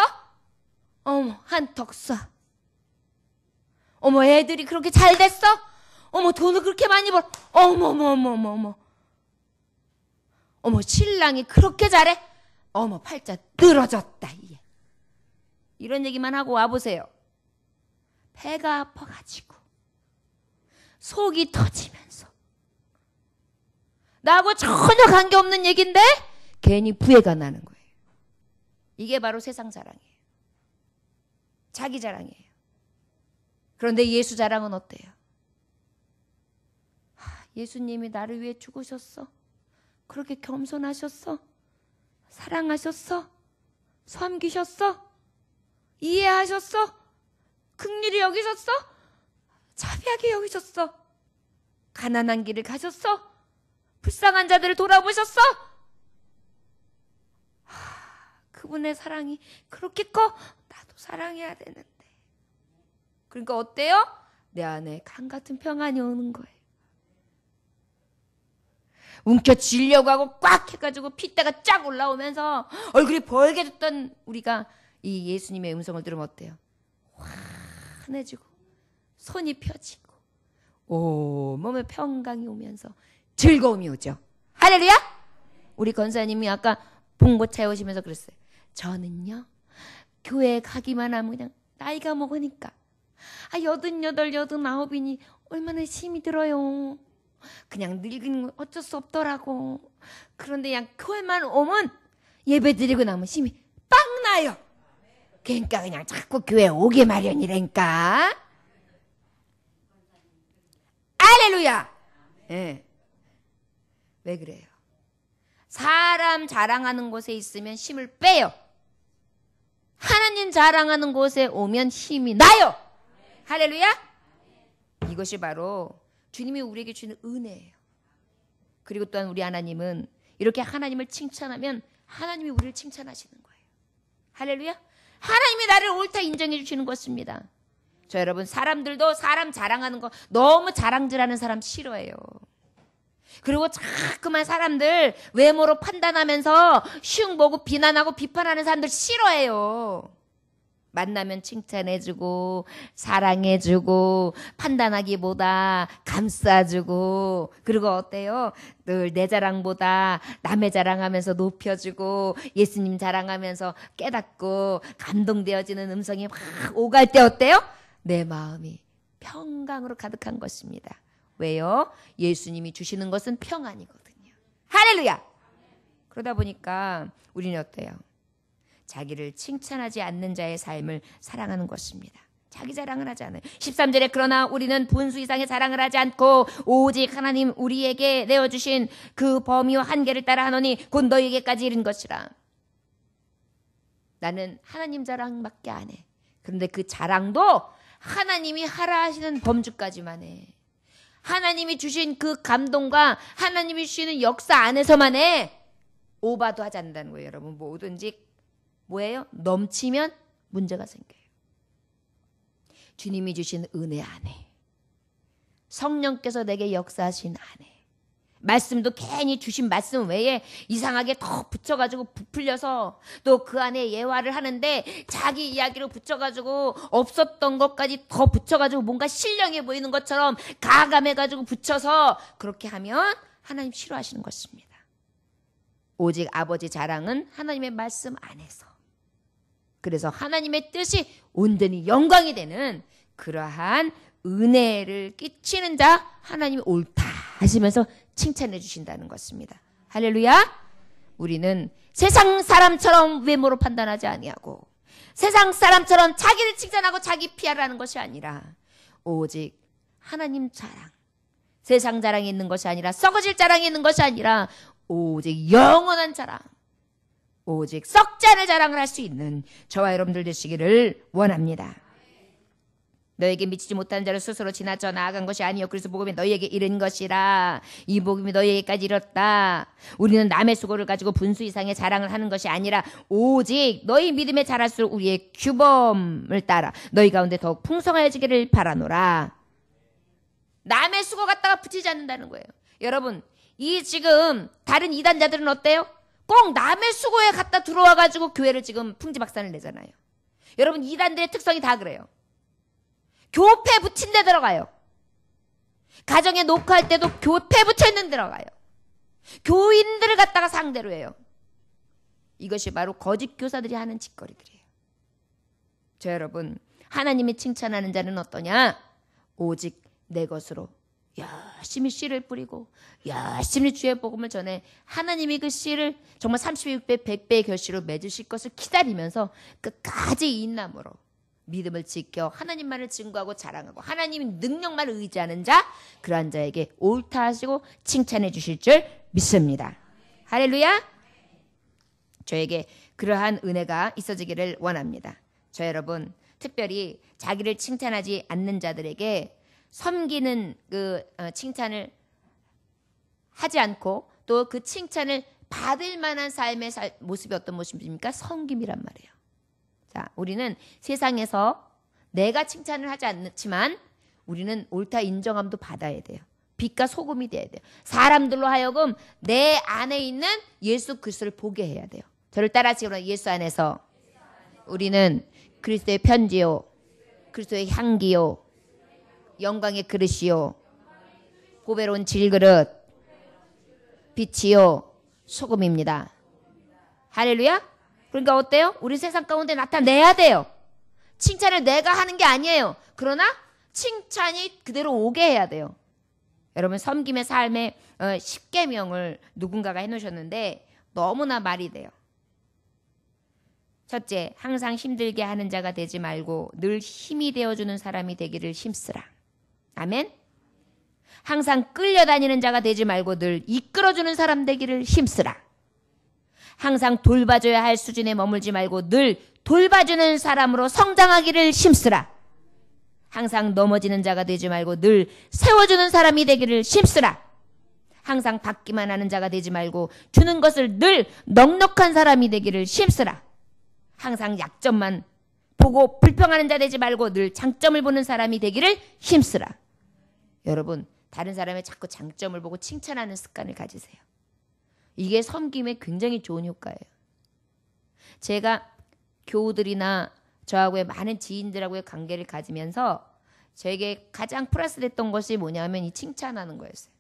어머, 한턱 쏴. 어머, 애들이 그렇게 잘 됐어? 어머, 돈을 그렇게 많이 벌. 어머. 어머, 신랑이 그렇게 잘해? 어머, 팔자 늘어졌다. 이런 얘기만 하고 와보세요. 배가 아파가지고 속이 터지면서 나하고 전혀 관계없는 얘기인데 괜히 부해가 나는 거예요. 이게 바로 세상 자랑이에요. 자기 자랑이에요. 그런데 예수 자랑은 어때요? 예수님이 나를 위해 죽으셨어. 그렇게 겸손하셨어. 사랑하셨어. 섬기셨어. 이해하셨어. 긍휼히 여기셨어. 자비하게 여기셨어. 가난한 길을 가셨어. 불쌍한 자들을 돌아보셨어. 그분의 사랑이 그렇게 커. 나도 사랑해야 되는데. 그러니까 어때요? 내 안에 강 같은 평안이 오는 거예요. 움켜쥐려고 하고 꽉 해가지고 핏대가 쫙 올라오면서 얼굴이 벌게졌던 우리가 이 예수님의 음성을 들으면 어때요? 환해지고 손이 펴지고 몸에 평강이 오면서 즐거움이 오죠. 할렐루야! 우리 권사님이 아까 봉고차에 오시면서 그랬어요. 저는요, 교회에 가기만 하면 그냥 나이가 먹으니까 88, 89이니 얼마나 힘이 들어요. 그냥 늙은 건 어쩔 수 없더라고. 그런데 그냥 교회만 오면 예배 드리고 나면 힘이 빵 나요. 그러니까 그냥 자꾸 교회 오게 마련이라니까. 할렐루야. 네. 왜 그래요? 사람 자랑하는 곳에 있으면 힘을 빼요. 하나님 자랑하는 곳에 오면 힘이 나요. 할렐루야. 이것이 바로 주님이 우리에게 주는 은혜예요. 그리고 또한 우리 하나님은 이렇게 하나님을 칭찬하면 하나님이 우리를 칭찬하시는 거예요. 할렐루야. 하나님이 나를 옳다 인정해 주시는 것입니다. 저 여러분, 사람들도 사람 자랑하는 거 너무 자랑질하는 사람 싫어해요. 그리고 자꾸만 사람들 외모로 판단하면서 흉 보고 비난하고 비판하는 사람들 싫어해요. 만나면 칭찬해주고 사랑해주고 판단하기보다 감싸주고, 그리고 어때요? 늘 내 자랑보다 남의 자랑하면서 높여주고 예수님 자랑하면서 깨닫고 감동되어지는 음성이 막 오갈 때 어때요? 내 마음이 평강으로 가득한 것입니다. 왜요? 예수님이 주시는 것은 평안이거든요. 할렐루야! 그러다 보니까 우리는 어때요? 자기를 칭찬하지 않는 자의 삶을 사랑하는 것입니다. 자기 자랑을 하지 않아요. 13절에 그러나 우리는 본수 이상의 자랑을 하지 않고 오직 하나님 우리에게 내어주신 그 범위와 한계를 따라 하노니 곧 너희에게까지 이른 것이라. 나는 하나님 자랑밖에 안 해. 그런데 그 자랑도 하나님이 하라 하시는 범주까지만 해. 하나님이 주신 그 감동과 하나님이 주시는 역사 안에서만 해. 오바도 하지 않는다는 거예요. 여러분 뭐든지 뭐예요? 넘치면 문제가 생겨요. 주님이 주신 은혜 안에, 성령께서 내게 역사하신 안에, 말씀도 괜히 주신 말씀 외에 이상하게 더 붙여가지고 부풀려서 또 그 안에 예화를 하는데 자기 이야기로 붙여가지고 없었던 것까지 더 붙여가지고 뭔가 신령해 보이는 것처럼 가감해가지고 붙여서 그렇게 하면 하나님 싫어하시는 것입니다. 오직 아버지 자랑은 하나님의 말씀 안에서, 그래서 하나님의 뜻이 온전히 영광이 되는 그러한 은혜를 끼치는 자 하나님이 옳다 하시면서 칭찬해 주신다는 것입니다. 할렐루야. 우리는 세상 사람처럼 외모로 판단하지 아니하고 세상 사람처럼 자기를 칭찬하고 자기 피하라는 것이 아니라 오직 하나님 자랑, 세상 자랑이 있는 것이 아니라 썩어질 자랑이 있는 것이 아니라 오직 영원한 자랑, 오직 썩지 않을 자랑을 할 수 있는 저와 여러분들 되시기를 원합니다. 너에게 미치지 못하는 자를 스스로 지나쳐 나아간 것이 아니요 그래서 복음이 너희에게 이른 것이라. 이 복음이 너희에게까지 이뤘다. 우리는 남의 수고를 가지고 분수 이상의 자랑을 하는 것이 아니라 오직 너희 믿음에 자랄수록 우리의 규범을 따라 너희 가운데 더욱 풍성해지기를 바라노라. 남의 수고 갖다가 붙이지 않는다는 거예요. 여러분 이 지금 다른 이단자들은 어때요? 꼭 남의 수고에 갖다 들어와가지고 교회를 지금 풍지박산을 내잖아요. 여러분 이단들의 특성이 다 그래요. 교패 붙인 데 들어가요. 가정에 녹화할 때도 교패 붙여 있는 데 들어가요. 교인들을 갖다가 상대로 해요. 이것이 바로 거짓 교사들이 하는 짓거리들이에요. 저 여러분 하나님이 칭찬하는 자는 어떠냐? 오직 내 것으로 열심히 씨를 뿌리고 열심히 주의 복음을 전해 하나님이 그 씨를 정말 36배 100배의 결실로 맺으실 것을 기다리면서 끝까지 인남으로 믿음을 지켜 하나님만을 증거하고 자랑하고 하나님 능력만을 의지하는 자, 그러한 자에게 옳다 하시고 칭찬해 주실 줄 믿습니다. 할렐루야. 저에게 그러한 은혜가 있어지기를 원합니다. 저 여러분 특별히 자기를 칭찬하지 않는 자들에게 섬기는 그 칭찬을 하지 않고 또 그 칭찬을 받을 만한 삶의 모습이 어떤 모습입니까? 섬김이란 말이에요. 자, 우리는 세상에서 내가 칭찬을 하지 않지만 우리는 옳다 인정함도 받아야 돼요. 빛과 소금이 돼야 돼요. 사람들로 하여금 내 안에 있는 예수 그리스도를 보게 해야 돼요. 저를 따라하시기 예수 안에서 우리는 그리스도의 편지요, 그리스도의 향기요, 영광의 그릇이요, 보배로운 질그릇, 빛이요, 소금입니다. 할렐루야. 그러니까 어때요? 우리 세상 가운데 나타내야 돼요. 칭찬을 내가 하는 게 아니에요. 그러나 칭찬이 그대로 오게 해야 돼요. 여러분 섬김의 삶의 10계명을 누군가가 해놓으셨는데 너무나 말이 돼요. 첫째, 항상 힘들게 하는 자가 되지 말고 늘 힘이 되어주는 사람이 되기를 힘쓰라. 아멘. 항상 끌려다니는 자가 되지 말고 늘 이끌어주는 사람 되기를 힘쓰라. 항상 돌봐줘야 할 수준에 머물지 말고 늘 돌봐주는 사람으로 성장하기를 힘쓰라. 항상 넘어지는 자가 되지 말고 늘 세워주는 사람이 되기를 힘쓰라. 항상 받기만 하는 자가 되지 말고 주는 것을 늘 넉넉한 사람이 되기를 힘쓰라. 항상 약점만 보고 불평하는 자 되지 말고 늘 장점을 보는 사람이 되기를 힘쓰라. 여러분 다른 사람의 자꾸 장점을 보고 칭찬하는 습관을 가지세요. 이게 섬김에 굉장히 좋은 효과예요. 제가 교우들이나 저하고의 많은 지인들하고의 관계를 가지면서 저에게 가장 플러스 됐던 것이 뭐냐면 이 칭찬하는 거였어요.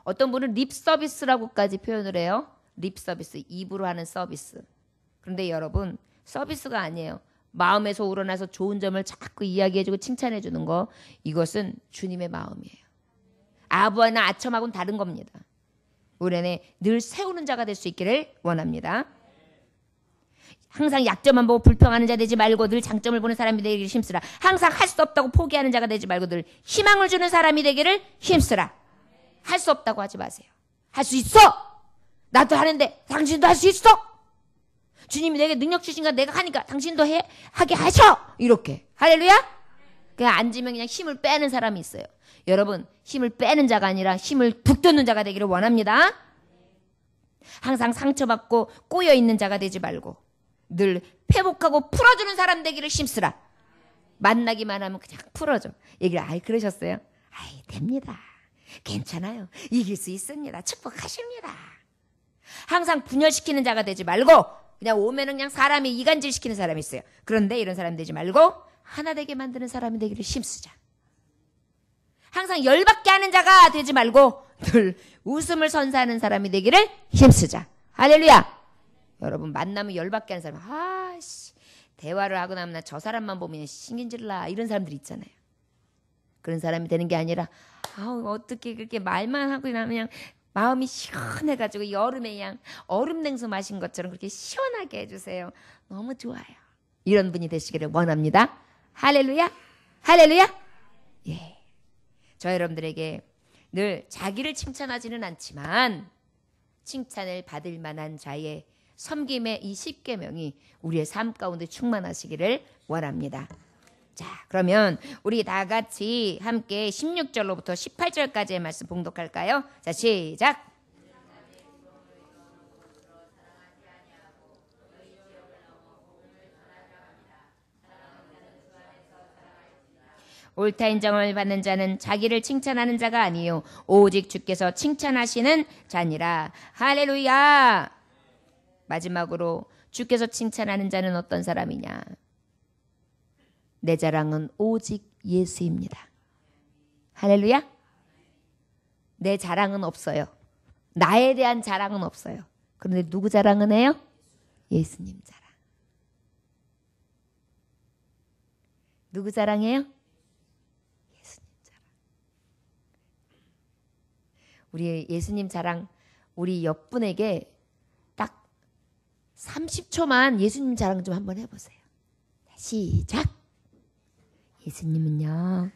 어떤 분은 립 서비스라고까지 표현을 해요. 립 서비스, 입으로 하는 서비스. 그런데 여러분 서비스가 아니에요. 마음에서 우러나서 좋은 점을 자꾸 이야기해주고 칭찬해주는 거, 이것은 주님의 마음이에요. 아부나 아첨하고는 다른 겁니다. 우리 안에 늘 세우는 자가 될 수 있기를 원합니다. 항상 약점만 보고 불평하는 자 되지 말고 늘 장점을 보는 사람이 되기를 힘쓰라. 항상 할 수 없다고 포기하는 자가 되지 말고 늘 희망을 주는 사람이 되기를 힘쓰라. 할 수 없다고 하지 마세요. 할 수 있어. 나도 하는데 당신도 할 수 있어. 주님이 내게 능력 주신가 내가 하니까 당신도 하게 하셔. 이렇게. 할렐루야. 그냥 앉으면 그냥 힘을 빼는 사람이 있어요. 여러분, 힘을 빼는 자가 아니라 힘을 북돋는 자가 되기를 원합니다. 항상 상처받고 꼬여있는 자가 되지 말고 늘 회복하고 풀어주는 사람 되기를 힘쓰라. 만나기만 하면 그냥 풀어줘. 얘기를 그러셨어요? 됩니다. 괜찮아요. 이길 수 있습니다. 축복하십니다. 항상 분열시키는 자가 되지 말고 그냥 오면은 그냥 사람이 이간질시키는 사람이 있어요. 그런데 이런 사람 되지 말고 하나 되게 만드는 사람이 되기를 힘쓰자. 항상 열받게 하는 자가 되지 말고 늘 웃음을 선사하는 사람이 되기를 힘쓰자. 할렐루야. 여러분, 만나면 열받게 하는 사람, 대화를 하고 나면 저 사람만 보면 신경질나, 이런 사람들이 있잖아요. 그런 사람이 되는 게 아니라 어떻게 그렇게 말만 하고 나면 그냥 마음이 시원해가지고 여름에 그냥 얼음 냉수 마신 것처럼 그렇게 시원하게 해주세요. 너무 좋아요. 이런 분이 되시기를 원합니다. 할렐루야. 할렐루야. 예. 저 여러분들에게 늘 자기를 칭찬하지는 않지만 칭찬을 받을 만한 자의 섬김의 이 10계명이 우리의 삶 가운데 충만하시기를 원합니다. 자, 그러면 우리 다 같이 함께 16절로부터 18절까지의 말씀 봉독할까요? 자, 시작. 옳다 인정을 받는 자는 자기를 칭찬하는 자가 아니요 오직 주께서 칭찬하시는 자니라. 할렐루야. 마지막으로 주께서 칭찬하는 자는 어떤 사람이냐? 내 자랑은 오직 예수입니다. 할렐루야. 내 자랑은 없어요. 나에 대한 자랑은 없어요. 그런데 누구 자랑은 해요? 예수님 자랑. 누구 자랑해요? 예수님 자랑. 우리 예수님 자랑, 우리 옆분에게 딱 30초만 예수님 자랑 좀 한번 해보세요. 시작. 예수님은요,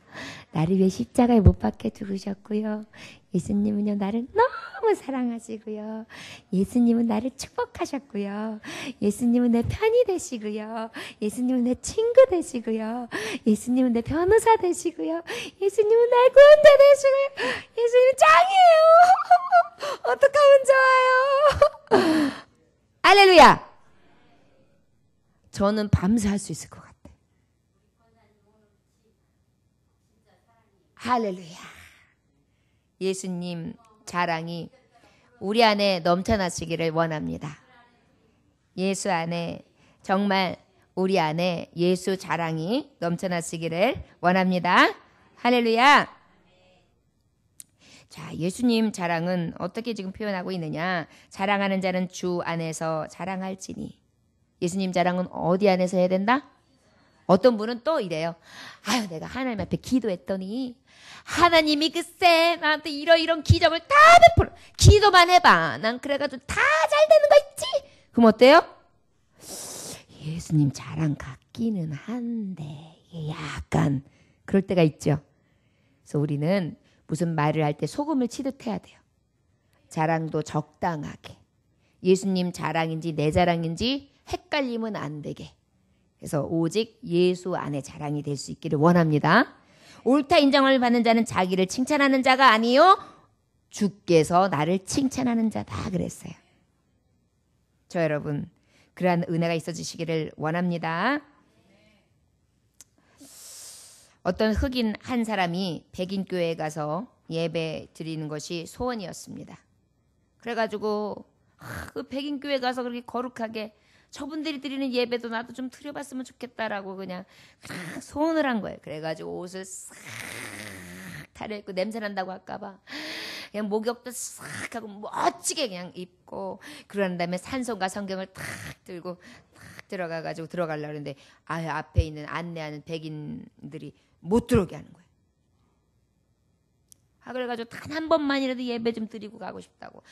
나를 위해 십자가에 못 박혀 죽으셨고요. 예수님은요, 나를 너무 사랑하시고요. 예수님은 나를 축복하셨고요. 예수님은 내 편이 되시고요. 예수님은 내 친구 되시고요. 예수님은 내 변호사 되시고요. 예수님은 나의 구원자 되시고요. 예수님 짱이에요. 어떡하면 좋아요. 할렐루야. 저는 밤새 할 수 있을 것 같아요. 할렐루야. 예수님 자랑이 우리 안에 넘쳐나시기를 원합니다. 예수 안에 정말 우리 안에 예수 자랑이 넘쳐나시기를 원합니다. 할렐루야. 자, 예수님 자랑은 어떻게 지금 표현하고 있느냐? 자랑하는 자는 주 안에서 자랑할지니. 예수님 자랑은 어디 안에서 해야 된다? 어떤 분은 또 이래요. 내가 하나님 앞에 기도했더니 하나님이 글쎄 나한테 이런 기적을 다 베풀어. 기도만 해봐. 난 그래가지고 다 잘 되는 거 있지. 그럼 어때요? 예수님 자랑 같기는 한데 약간 그럴 때가 있죠. 그래서 우리는 무슨 말을 할 때 소금을 치듯 해야 돼요. 자랑도 적당하게. 예수님 자랑인지 내 자랑인지 헷갈리면 안 되게. 그래서 오직 예수 안에 자랑이 될 수 있기를 원합니다. 옳다 인정을 받는 자는 자기를 칭찬하는 자가 아니요 주께서 나를 칭찬하는 자다 그랬어요. 저 여러분, 그러한 은혜가 있어지시기를 원합니다. 어떤 흑인 한 사람이 백인 교회에 가서 예배 드리는 것이 소원이었습니다. 그래가지고 그 백인 교회 가서 그렇게 거룩하게 저분들이 드리는 예배도 나도 좀 드려봤으면 좋겠다라고 그냥 소원을 한 거예요. 그래가지고 옷을 싹 차려입고 냄새 난다고 할까봐 그냥 목욕도 싹 하고 멋지게 그냥 입고 그런 다음에 산송과 성경을 탁 들고 탁 들어가가지고 들어가려고 하는데 앞에 있는 안내하는 백인들이 못 들어오게 하는 거예요. 그래가지고 단 한 번만이라도 예배 좀 드리고 가고 싶다고.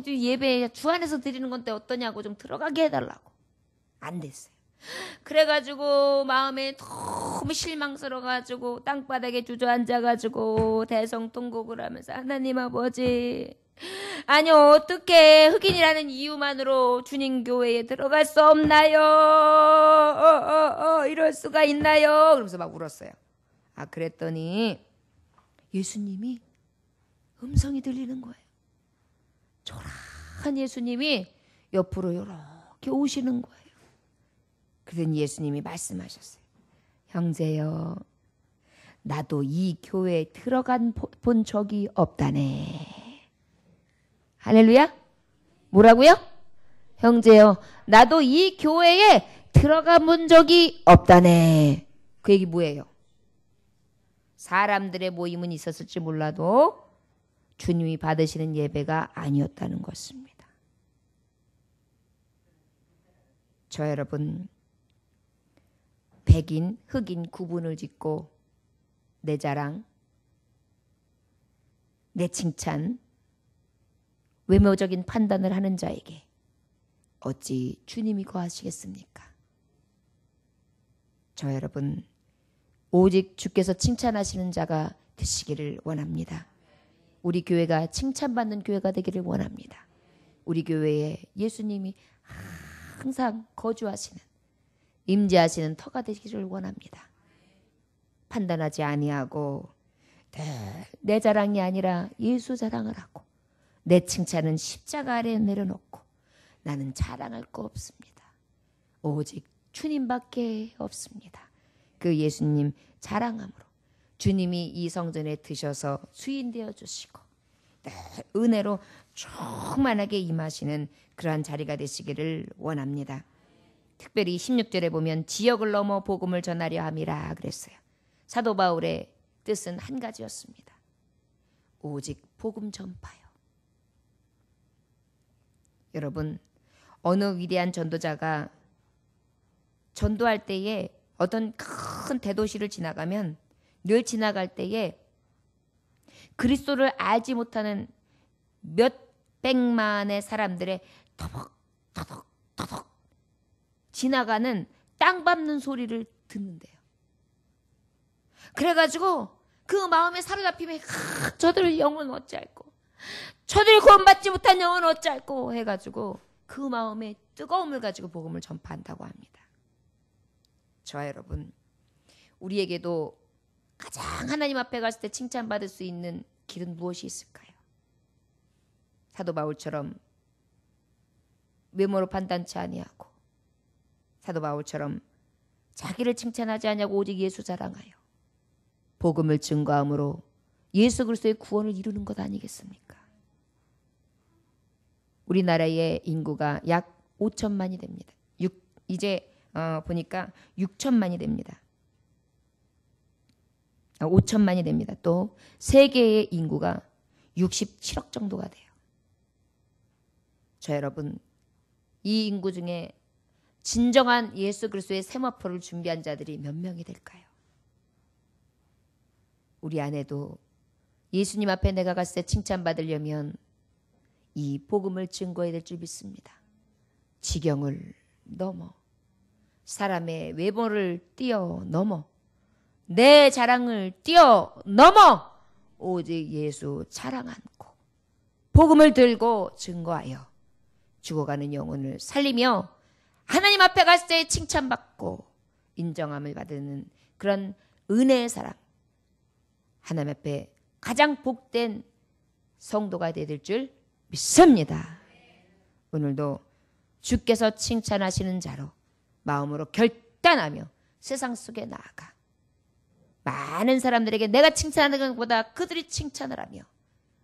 예배 주 안에서 드리는 건데 어떠냐고 좀 들어가게 해달라고. 안 됐어요. 그래가지고 마음에 너무 실망스러워가지고 땅바닥에 주저앉아가지고 대성통곡을 하면서 하나님 아버지, 아니 어떻게 흑인이라는 이유만으로 주님 교회에 들어갈 수 없나요? 이럴 수가 있나요? 그러면서 막 울었어요. 그랬더니 예수님이 음성이 들리는 거예요. 초라한 예수님이 옆으로 이렇게 오시는 거예요. 그랬더니 예수님이 말씀하셨어요. 형제여, 나도 이 교회에 들어간 본 적이 없다네. 할렐루야? 뭐라고요? 형제여, 나도 이 교회에 들어가 본 적이 없다네. 그 얘기 뭐예요? 사람들의 모임은 있었을지 몰라도 주님이 받으시는 예배가 아니었다는 것입니다. 저 여러분, 백인, 흑인 구분을 짓고 내 자랑, 내 칭찬, 외모적인 판단을 하는 자에게 어찌 주님이 거하시겠습니까? 저 여러분, 오직 주께서 칭찬하시는 자가 되시기를 원합니다. 우리 교회가 칭찬받는 교회가 되기를 원합니다. 우리 교회에 예수님이 항상 거주하시는, 임재하시는 터가 되기를 원합니다. 판단하지 아니하고 내 자랑이 아니라 예수 자랑을 하고, 내 칭찬은 십자가 아래에 내려놓고 나는 자랑할 거 없습니다. 오직 주님밖에 없습니다. 그 예수님 자랑함으로 주님이 이 성전에 드셔서 수인되어 주시고 은혜로 충만하게 임하시는 그러한 자리가 되시기를 원합니다. 특별히 16절에 보면 지역을 넘어 복음을 전하려 함이라 그랬어요. 사도 바울의 뜻은 한 가지였습니다. 오직 복음 전파요. 여러분, 어느 위대한 전도자가 전도할 때에 어떤 큰 대도시를 지나가면 늘 지나갈 때에 그리스도를 알지 못하는 몇 백만의 사람들의 터덕 지나가는 땅 밟는 소리를 듣는데요. 그래가지고 그 마음에 사로잡히면 저들 영혼 어찌할꼬, 저들이 구원받지 못한 영혼 어찌할꼬 해가지고 그 마음에 뜨거움을 가지고 복음을 전파한다고 합니다. 저와 여러분, 우리에게도 가장 하나님 앞에 갔을 때 칭찬받을 수 있는 길은 무엇이 있을까요? 사도 바울처럼 외모로 판단치 아니하고, 사도 바울처럼 자기를 칭찬하지 아니하고 오직 예수 자랑하여 복음을 증거함으로 예수 그리스도의 구원을 이루는 것 아니겠습니까? 우리나라의 인구가 약 5천만이 됩니다. 이제 보니까 6천만이 됩니다. 5천만이 됩니다. 또 세계의 인구가 67억 정도가 돼요. 저 여러분, 이 인구 중에 진정한 예수 그리스도의 세마포를 준비한 자들이 몇 명이 될까요? 우리 안에도 예수님 앞에 내가 갔을 때 칭찬받으려면 이 복음을 증거해야 될 줄 믿습니다. 지경을 넘어, 사람의 외모를 뛰어넘어, 내 자랑을 뛰어넘어 오직 예수 자랑 않고 복음을 들고 증거하여 죽어가는 영혼을 살리며 하나님 앞에 갔을 때 칭찬받고 인정함을 받는 그런 은혜의 사랑, 하나님 앞에 가장 복된 성도가 되야 될 줄 믿습니다. 오늘도 주께서 칭찬하시는 자로 마음으로 결단하며 세상 속에 나아가 많은 사람들에게 내가 칭찬하는 것보다 그들이 칭찬을 하며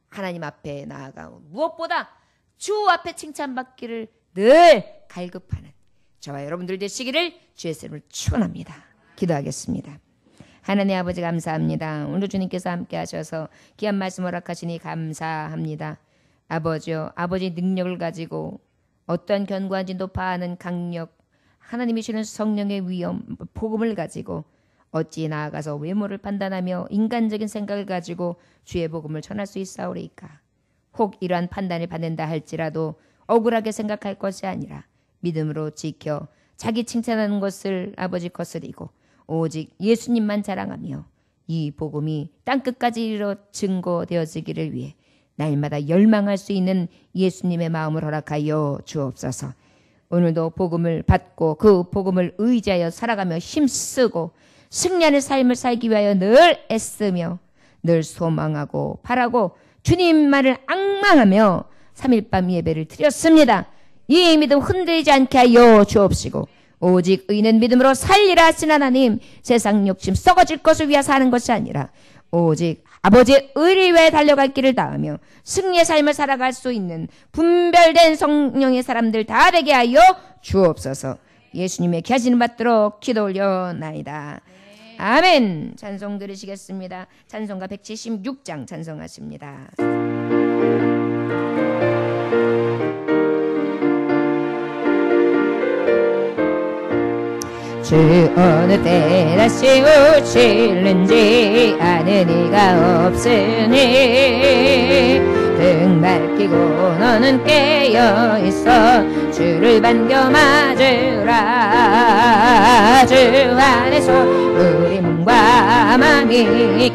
하나님 앞에 나아가 무엇보다 주 앞에 칭찬받기를 늘 갈급하는 저와 여러분들 되시기를 주의 이름으로 축원합니다. 기도하겠습니다. 하나님 아버지 감사합니다. 오늘 주님께서 함께 하셔서 귀한 말씀 허락하시니 감사합니다. 아버지요, 아버지 능력을 가지고 어떤 견고한 진도 파하는 강력, 하나님이 주는 성령의 위엄, 복음을 가지고 어찌 나아가서 외모를 판단하며 인간적인 생각을 가지고 주의 복음을 전할 수 있사오리까. 혹 이러한 판단을 받는다 할지라도 억울하게 생각할 것이 아니라 믿음으로 지켜 자기 칭찬하는 것을 아버지 거스리고 오직 예수님만 자랑하며 이 복음이 땅끝까지 이르러 증거되어지기를 위해 날마다 열망할 수 있는 예수님의 마음을 허락하여 주옵소서. 오늘도 복음을 받고 그 복음을 의지하여 살아가며 힘쓰고 승리하는 삶을 살기 위하여 늘 애쓰며 늘 소망하고 바라고 주님만을 앙망하며 3일 밤 예배를 드렸습니다. 이 믿음 흔들리지 않게 하여 주옵시고 오직 의는 믿음으로 살리라 하신 하나님, 세상 욕심 썩어질 것을 위하여 사는 것이 아니라 오직 아버지의 의를 위해 달려갈 길을 다하며 승리의 삶을 살아갈 수 있는 분별된 성령의 사람들 다 되게 하여 주옵소서. 예수님의 계시는 받도록 기도 올려나이다. 아멘. 찬송 들으시겠습니다. 찬송가 176장 찬송하십니다. 주 어느 때 다시 오실는지 아는 이가 없으니 등 밝히고 너는 깨어있어 주를 반겨 맞으라. 주 안에서 우리 몸과 마음이